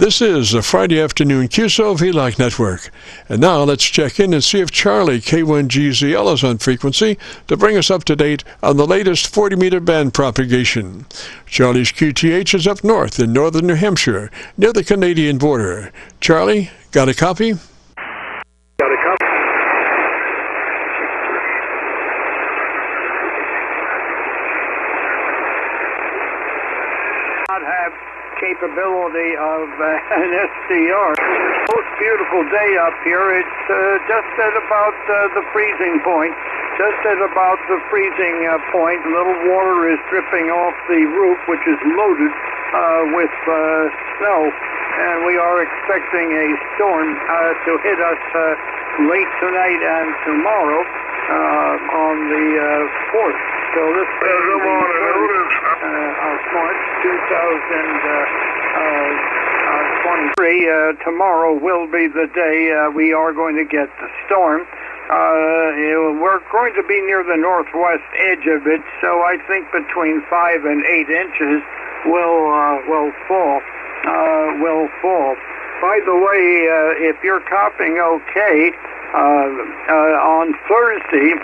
This is the Friday afternoon Qso-Vlog network. And now let's check in and see if CHARLEY-K1GZL is on frequency to bring us up to date on the latest 40-meter band propagation. Charlie's QTH is up north in northern New Hampshire, near the Canadian border. Charlie, got a copy? Got a copy. Not have capability of an SCR. Most beautiful day up here. It's just at about the freezing point. Just at about the freezing point. A little water is dripping off the roof, which is loaded with snow. And we are expecting a storm to hit us late tonight and tomorrow on the 4th. So this March 2023. Tomorrow will be the day we are going to get the storm. We're going to be near the northwest edge of it, so I think between 5 and 8 inches will fall. By the way, if you're copying okay, on Thursday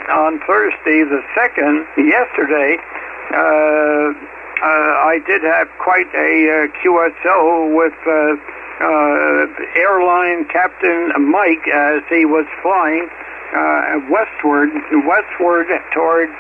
the 2nd, yesterday, I did have quite a QSO with airline Captain Mike as he was flying westward towards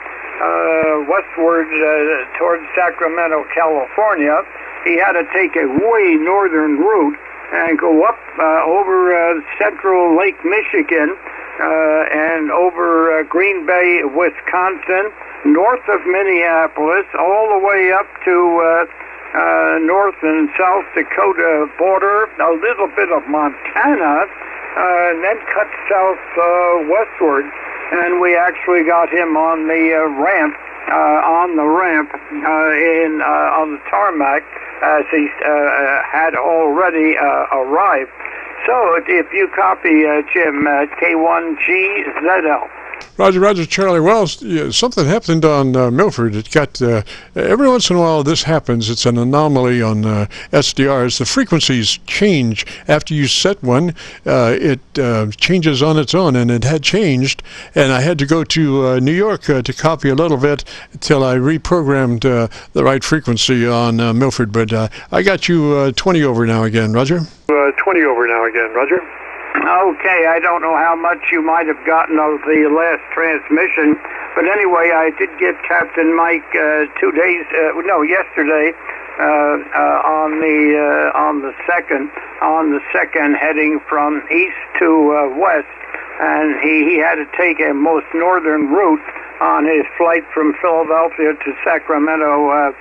Sacramento, California. He had to take a way northern route and go up over central Lake Michigan and over Green Bay, Wisconsin, north of Minneapolis, all the way up to North and South Dakota border, a little bit of Montana, and then cut south westward. And we actually got him on the ramp, on the tarmac, as he had already arrived. So if you copy, Jim, K1GZL. Roger, Charlie. Well, something happened on Milford. It got every once in a while this happens. It's an anomaly on SDRs. The frequencies change after you set one. It changes on its own, and it had changed. And I had to go to New York to copy a little bit until I reprogrammed the right frequency on Milford. But I got you 20 over now again, Roger. 20 over now again, Roger. Okay, I don't know how much you might have gotten of the last transmission, but anyway, I did get Captain Mike yesterday on the second heading from east to west, and he had to take a most northern route on his flight from Philadelphia to Sacramento,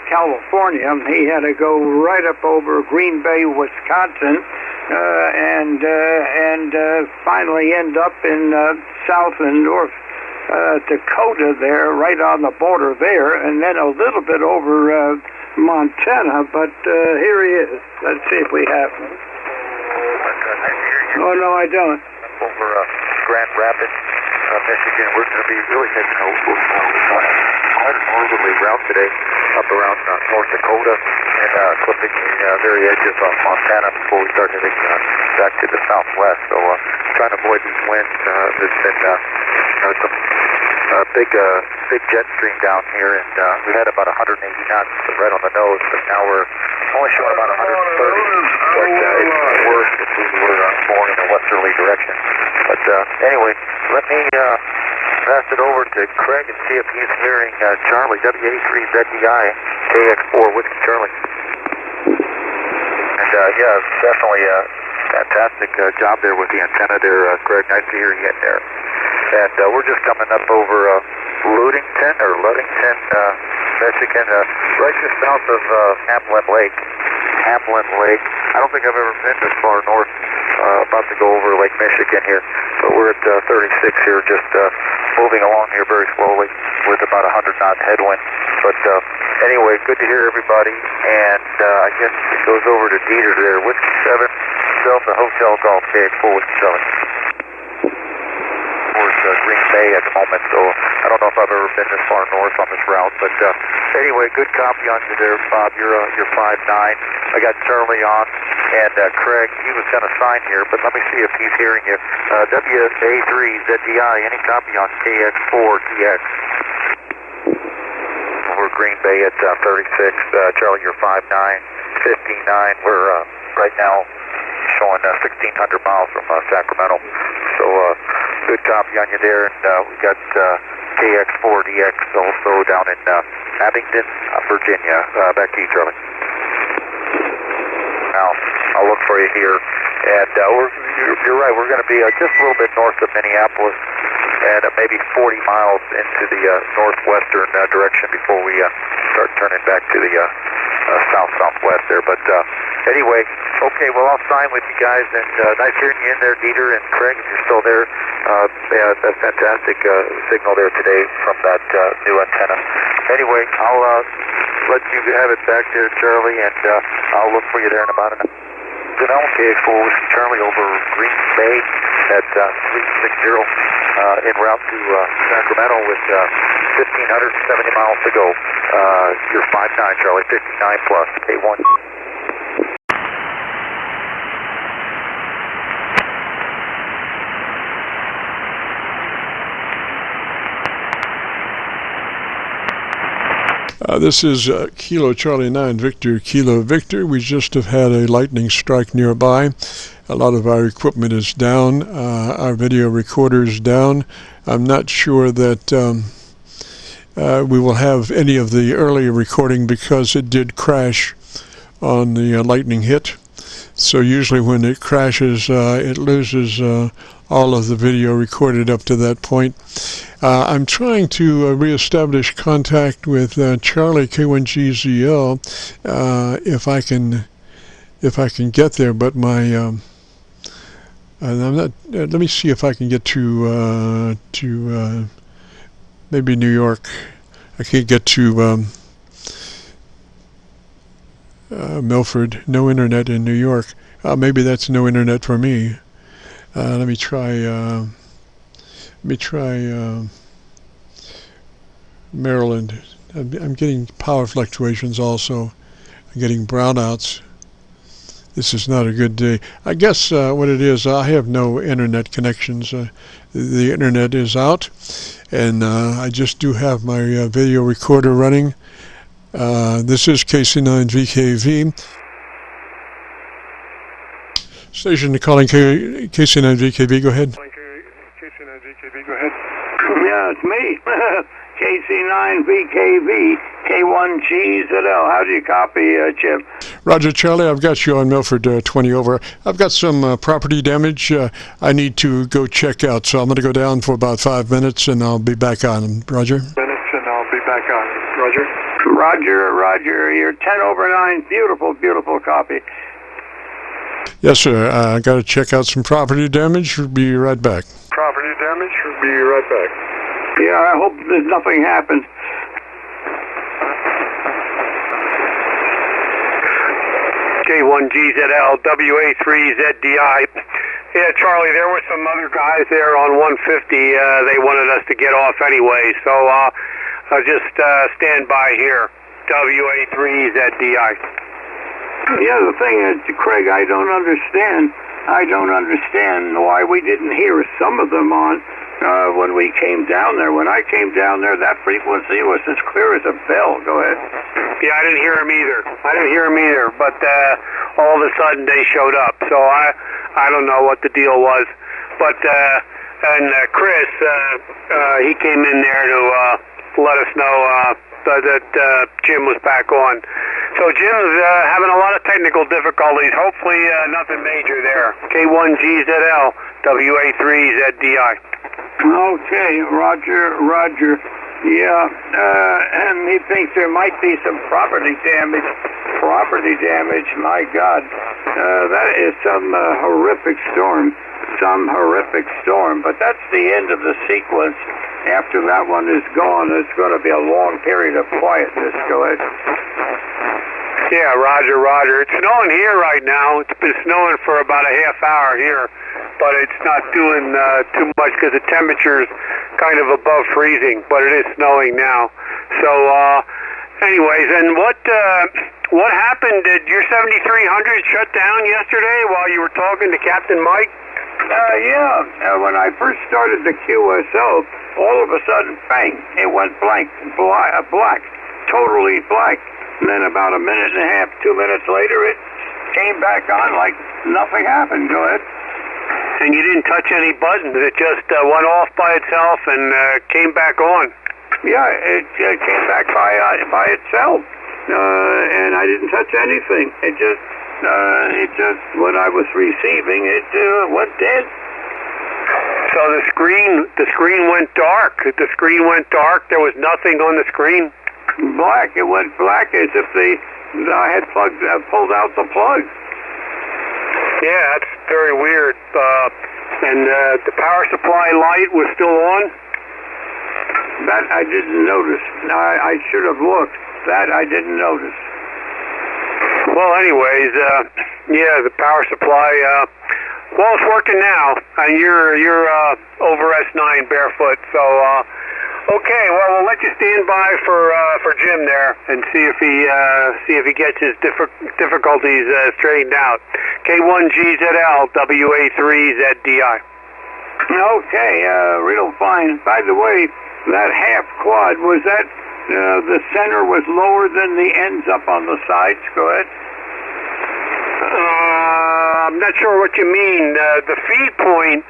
California. He had to go right up over Green Bay, Wisconsin, and finally end up in South and North Dakota there, right on the border there, and then a little bit over Montana, but here he is. Let's see if we have him. Oh, no, I don't. Over Grand Rapids, Michigan. We're going to be really taking quite a northerly route today, up around North Dakota and clipping the very edges of Montana before we start heading back to the southwest. So trying to avoid these winds. There's been some big jet stream down here, and we had about 180 knots right on the nose, but now we're only showing about 130. But it's worse if we were going in a westerly direction. But anyway, let me pass it over to Craig and see if he's hearing Charlie, W83ZDI, KX4, Whiskey Charlie. And yeah, definitely a fantastic job there with the antenna there, Craig. Nice to hear you getting there. And we're just coming up over Ludington, Michigan, right just south of Hamlin Lake. I don't think I've ever been this far north. About to go over Lake Michigan here, but we're at 36 here, just moving along here very slowly with about 100-knot headwind. But anyway, good to hear everybody, and I guess it goes over to Dieter there. Whiskey 7, Delta Hotel Golf KX4 Whiskey 7. Towards Green Bay at the moment, so I don't know if I've ever been this far north on this route, but anyway, good copy on you there, Bob. You're 5'9". I got Charlie on, and Craig, he was going to sign here, but let me see if he's hearing you. WA3ZDI, any copy on KX4DX? We're Green Bay at 36. Charlie, you're 5'9", 59. We're right now showing 1,600 miles from Sacramento. So good copy on you there, and we got KX4DX also down in Abingdon, Virginia. Back to you, Charlie. Now, I'll look for you here, and you're right, we're going to be just a little bit north of Minneapolis, and maybe 40 miles into the northwestern direction before we start turning back to the south-southwest there. But anyway, okay, well, I'll sign with you guys, and nice hearing you in there, Dieter and Craig, if you're still there. Yeah, that's fantastic signal there today from that new antenna. Anyway, I'll let you have it back there, Charlie, and I'll look for you there in about an hour. KX4 with Charlie over Green Bay at 360 en route to Sacramento with 1,570 miles to go. You're 5'9", Charlie, 59 plus, K1. This is Kilo Charlie 9 Victor Kilo Victor. We just have had a lightning strike nearby. A lot of our equipment is down. Our video recorder is down. I'm not sure that we will have any of the earlier recording because it did crash on the lightning hit. So usually when it crashes, it loses all of the video recorded up to that point. I'm trying to reestablish contact with CHARLEY-K1GZL if I can get there, but my I'm not. Let me see if I can get to maybe New York. I can't get to Milford. No internet in New York. Maybe that's no internet for me. Let me try Maryland. I'm getting power fluctuations also. I'm getting brownouts. This is not a good day. I guess what it is, I have no internet connections. The internet is out, and I just do have my video recorder running. This is KC9VKV. Station calling KC9VKV, go ahead. KC9VKV, go ahead. Yeah, it's me. KC9VKV, K1GZL. How do you copy, Chip? Roger, Charlie, I've got you on Milford 20 over. I've got some property damage I need to go check out, so I'm going to go down for about 5 minutes, and I'll be back on. Roger? Roger? Roger. You're 10 over 9. Beautiful, beautiful copy. Yes, sir. I got to check out some property damage. Be right back. Yeah, I hope there's nothing happens. K1GZL, WA3ZDI. Yeah, Charlie, there were some other guys there on 150. They wanted us to get off anyway, so I'll just stand by here. WA3ZDI. Yeah, the thing is, Craig, I don't understand why we didn't hear some of them on when we came down there. When I came down there, that frequency was as clear as a bell. Go ahead. Yeah, I didn't hear them either. But all of a sudden they showed up. So I don't know what the deal was. But and Chris, he came in there to let us know that Jim was back on. So Jim's having a lot of technical difficulties. Hopefully nothing major there. K1GZL, WA3ZDI. Okay, Roger. Yeah, and he thinks there might be some property damage. My God, that is some horrific storm. But that's the end of the sequence. After that one is gone, it's going to be a long period of quietness. Go ahead. Yeah, roger, roger. It's snowing here right now. It's been snowing for about a half hour here, but it's not doing too much because the temperature's kind of above freezing, but it is snowing now. So, anyways, and what happened? Did your 7300 shut down yesterday while you were talking to Captain Mike? Yeah. When I first started the QSO, all of a sudden, bang, it went black, totally black. And then about a minute and a half, 2 minutes later, it came back on like nothing happened. Go ahead. And you didn't touch any buttons. It just went off by itself and came back on. Yeah, it came back by itself, and I didn't touch anything. It just when I was receiving, it went dead. So the screen went dark. The screen went dark. There was nothing on the screen. Black. It went black as if I had pulled out the plug. Yeah, that's very weird. And the power supply light was still on? That I didn't notice. I should have looked. That I didn't notice. Well, anyways, yeah, the power supply, well, it's working now. And you're over S9 barefoot, so, okay, well, we'll let you stand by for Jim there and see if he gets his difficulties straightened out. K1GZL, WA3ZDI. Okay, real fine. By the way, that half quad, was that the center was lower than the ends up on the sides? Go ahead. I'm not sure what you mean. The feed point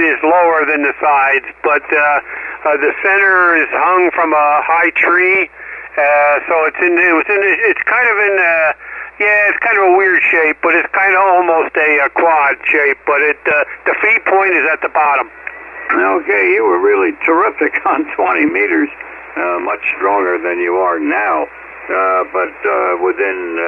is lower than the sides, but the center is hung from a high tree, so it's kind of in it's kind of a weird shape, but it's kind of almost a quad shape. But the feed point is at the bottom. Okay, you were really terrific on 20 meters, much stronger than you are now. But within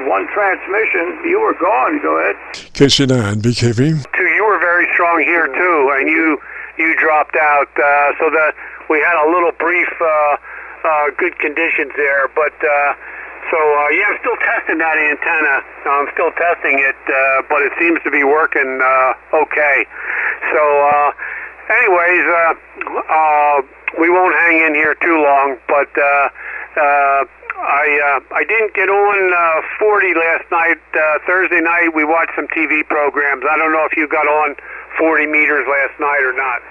one transmission, you were gone. Go ahead. KC9VKV. You were very strong here too, and you dropped out. So we had a little brief good conditions there, but yeah, I'm still testing that antenna. I'm still testing it, but it seems to be working okay. So, anyways, we won't hang in here too long, but I didn't get on 40 last night. Thursday night we watched some TV programs. I don't know if you got on 40 meters last night or not.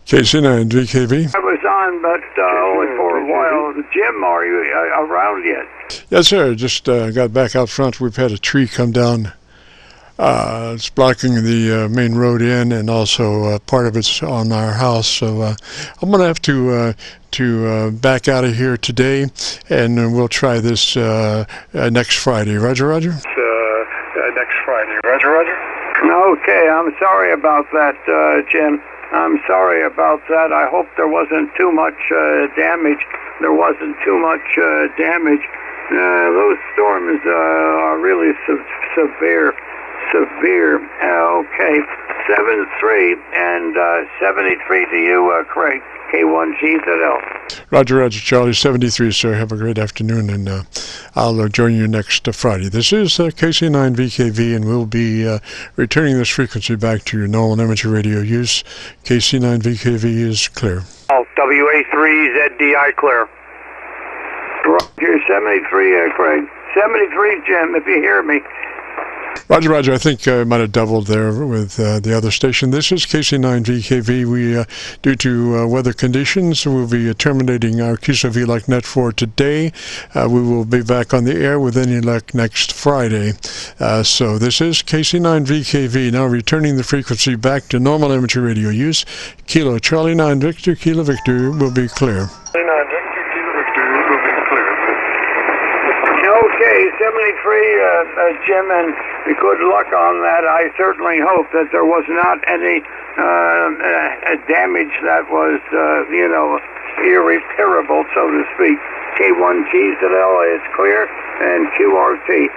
KC9VKV. I was on, but only for a while. Jim, are you around yet? Yes, sir. Just got back out front. We've had a tree come down. It's blocking the main road in, and also part of it's on our house. So I'm going to have to back out of here today, and we'll try this next Friday. Roger, Roger? Next Friday. Roger, Roger? Okay, I'm sorry about that, Jim. I'm sorry about that. I hope there wasn't too much damage. There wasn't too much damage. Those storms are really severe. Okay. 7-3 and 73 to you, Craig. K1GZL. Roger, Roger, Charlie. 73, sir. Have a great afternoon, and I'll join you next Friday. This is KC9VKV, and we'll be returning this frequency back to your normal amateur radio use. KC9VKV is clear. WA3ZDI clear. Roger, 73, Craig. 73, Jim, if you hear me. Roger, Roger. I think I might have doubled there with the other station. This is KC9VKV. We, due to weather conditions, we'll be terminating our Qso-Vlog net for today. We will be back on the air with any luck next Friday. So this is KC9VKV, now returning the frequency back to normal amateur radio use. Kilo Charlie 9 Victor, Kilo Victor will be clear. Okay, 73, Jim, and good luck on that. I certainly hope that there was not any damage that was, irreparable, so to speak. K1GZL is clear, and QRT